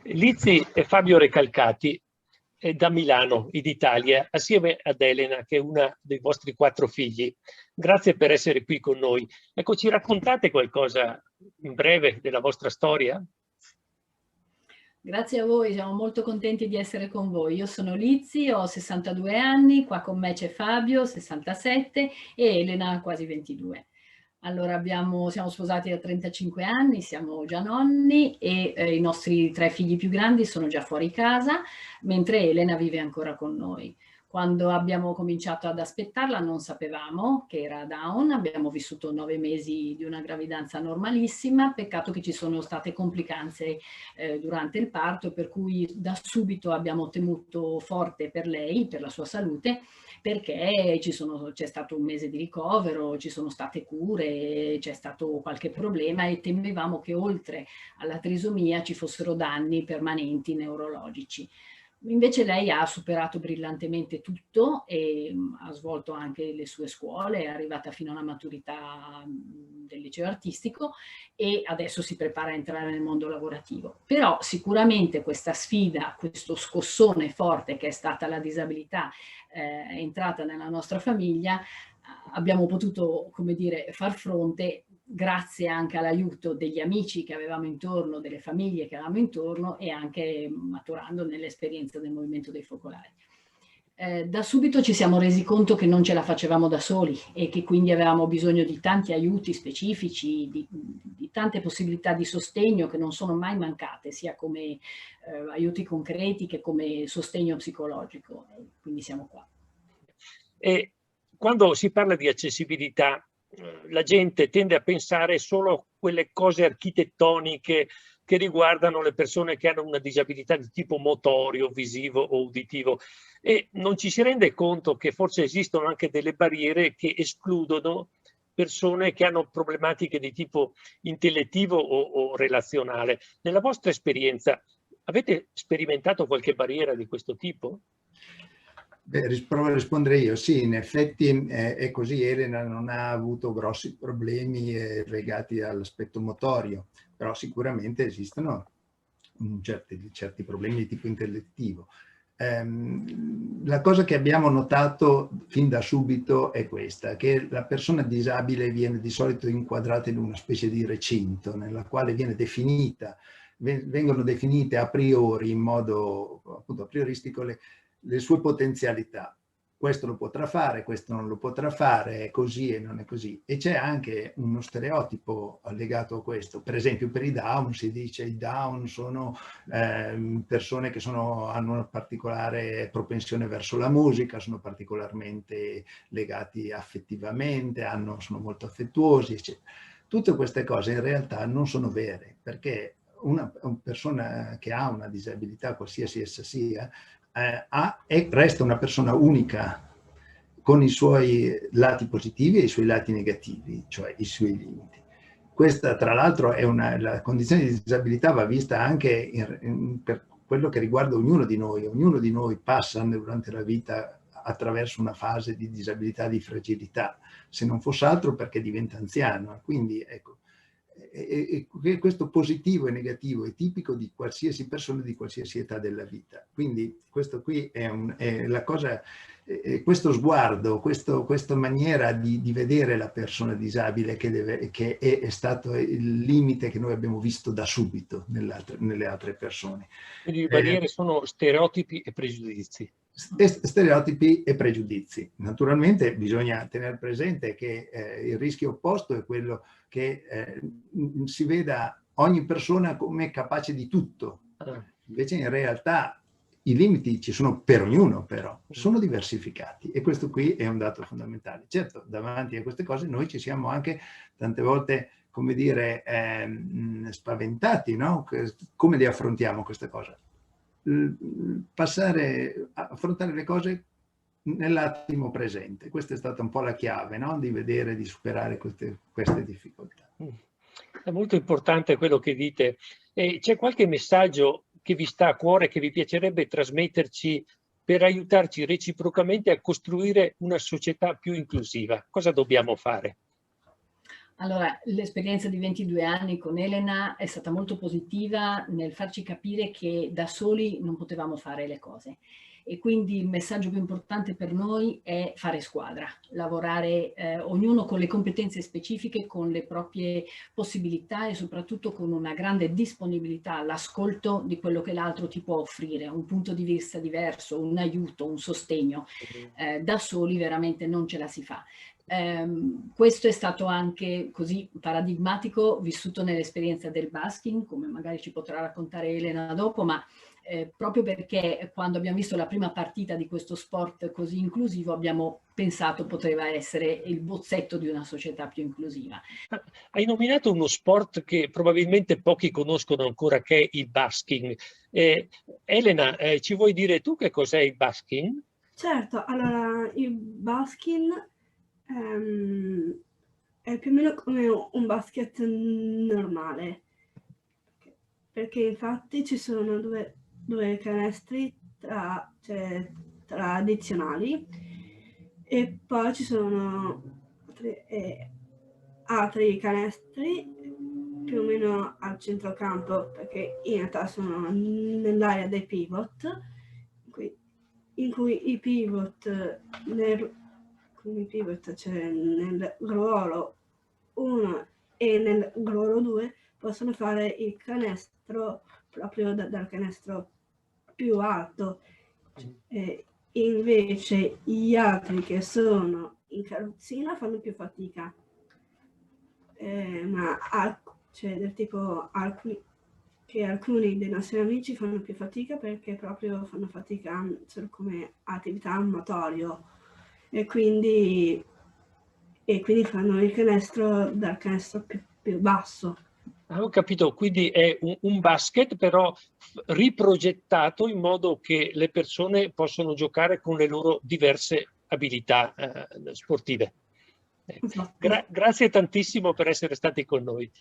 Lizzi e Fabio Recalcati da Milano, in Italia, assieme ad Elena, che è una dei vostri 4 figli. Grazie per essere qui con noi. Ecco, ci raccontate qualcosa in breve della vostra storia? Grazie a voi, siamo molto contenti di essere con voi. Io sono Lizzi, ho 62 anni, qua con me c'è Fabio, 67, e Elena, quasi 22. Allora, siamo sposati da 35 anni, siamo già nonni e i nostri 3 figli più grandi sono già fuori casa, mentre Elena vive ancora con noi. Quando abbiamo cominciato ad aspettarla non sapevamo che era Down, abbiamo vissuto 9 mesi di una gravidanza normalissima, peccato che ci sono state complicanze durante il parto, per cui da subito abbiamo temuto forte per lei, per la sua salute, perché c'è stato un mese di ricovero, ci sono state cure, c'è stato qualche problema e temevamo che oltre alla trisomia ci fossero danni permanenti neurologici. Invece lei ha superato brillantemente tutto e ha svolto anche le sue scuole, è arrivata fino alla maturità del liceo artistico e adesso si prepara a entrare nel mondo lavorativo. Però sicuramente questa sfida, questo scossone forte che è stata la disabilità entrata nella nostra famiglia, abbiamo potuto, come dire, far fronte grazie anche all'aiuto degli amici che avevamo intorno, delle famiglie che avevamo intorno e anche maturando nell'esperienza del movimento dei focolari. Da subito ci siamo resi conto che non ce la facevamo da soli e che quindi avevamo bisogno di tanti aiuti specifici, di tante possibilità di sostegno che non sono mai mancate, sia come aiuti concreti che come sostegno psicologico. Quindi siamo qua. E quando si parla di accessibilità, la gente tende a pensare solo a quelle cose architettoniche che riguardano le persone che hanno una disabilità di tipo motorio, visivo o uditivo, e non ci si rende conto che forse esistono anche delle barriere che escludono persone che hanno problematiche di tipo intellettivo o relazionale. Nella vostra esperienza avete sperimentato qualche barriera di questo tipo? Beh, provo a rispondere io. Sì, in effetti è così. Elena non ha avuto grossi problemi legati all'aspetto motorio, però sicuramente esistono certi problemi di tipo intellettivo. La cosa che abbiamo notato fin da subito è questa, che la persona disabile viene di solito inquadrata in una specie di recinto nella quale viene definita, vengono definite a priori, in modo appunto a prioristico, le sue potenzialità. Questo lo potrà fare, questo non lo potrà fare, è così e non è così. E c'è anche uno stereotipo legato a questo. Per esempio per i Down si dice che i Down sono persone che hanno una particolare propensione verso la musica, sono particolarmente legati affettivamente, sono molto affettuosi, eccetera. Tutte queste cose in realtà non sono vere, perché una persona che ha una disabilità, qualsiasi essa sia, resta una persona unica con i suoi lati positivi e i suoi lati negativi, cioè i suoi limiti. Questa, tra l'altro, la condizione di disabilità va vista anche per quello che riguarda ognuno di noi. Ognuno di noi passa durante la vita attraverso una fase di disabilità, di fragilità, se non fosse altro perché diventa anziano. Quindi, ecco, questo positivo e negativo è tipico di qualsiasi persona di qualsiasi età della vita. Quindi questo qui è la cosa, questo sguardo, questa maniera di vedere la persona disabile che è stato il limite che noi abbiamo visto da subito nelle altre persone. Quindi le barriere sono stereotipi e pregiudizi. Stereotipi e pregiudizi. Naturalmente bisogna tenere presente che il rischio opposto è quello che si veda ogni persona come capace di tutto. Invece in realtà i limiti ci sono per ognuno, però sono diversificati, e questo qui è un dato fondamentale. Certo, davanti a queste cose noi ci siamo anche tante volte, come dire, spaventati, no? Come le affrontiamo queste cose? Affrontare le cose nell'attimo presente. Questa è stata un po' la chiave, no? Di vedere, di superare queste difficoltà. È molto importante quello che dite. C'è qualche messaggio che vi sta a cuore, che vi piacerebbe trasmetterci per aiutarci reciprocamente a costruire una società più inclusiva? Cosa dobbiamo fare? Allora, l'esperienza di 22 anni con Elena è stata molto positiva nel farci capire che da soli non potevamo fare le cose. E quindi il messaggio più importante per noi è fare squadra, lavorare ognuno con le competenze specifiche, con le proprie possibilità e soprattutto con una grande disponibilità all'ascolto di quello che l'altro ti può offrire, un punto di vista diverso, un aiuto, un sostegno. Da soli veramente non ce la si fa. Questo è stato anche così paradigmatico vissuto nell'esperienza del basking, come magari ci potrà raccontare Elena dopo, ma proprio perché quando abbiamo visto la prima partita di questo sport così inclusivo abbiamo pensato poteva essere il bozzetto di una società più inclusiva. Hai nominato uno sport che probabilmente pochi conoscono ancora, che è il basking. Elena, ci vuoi dire tu che cos'è il basking? Certo, allora il basking è più o meno come un basket normale, perché infatti ci sono due canestri tradizionali e poi ci sono altri canestri più o meno al centrocampo, perché in realtà sono nell'area dei pivot, in cui i pivot c'è nel ruolo 1 e nel ruolo 2 possono fare il canestro proprio dal canestro più alto. Invece gli altri che sono in carrozzina fanno più fatica, ma c'è del tipo alcuni dei nostri amici fanno più fatica perché proprio fanno fatica solo come attività amatorio e quindi fanno il canestro dal canestro più basso. Ho capito, quindi è un basket però riprogettato in modo che le persone possono giocare con le loro diverse abilità sportive. Esatto. Grazie tantissimo per essere stati con noi.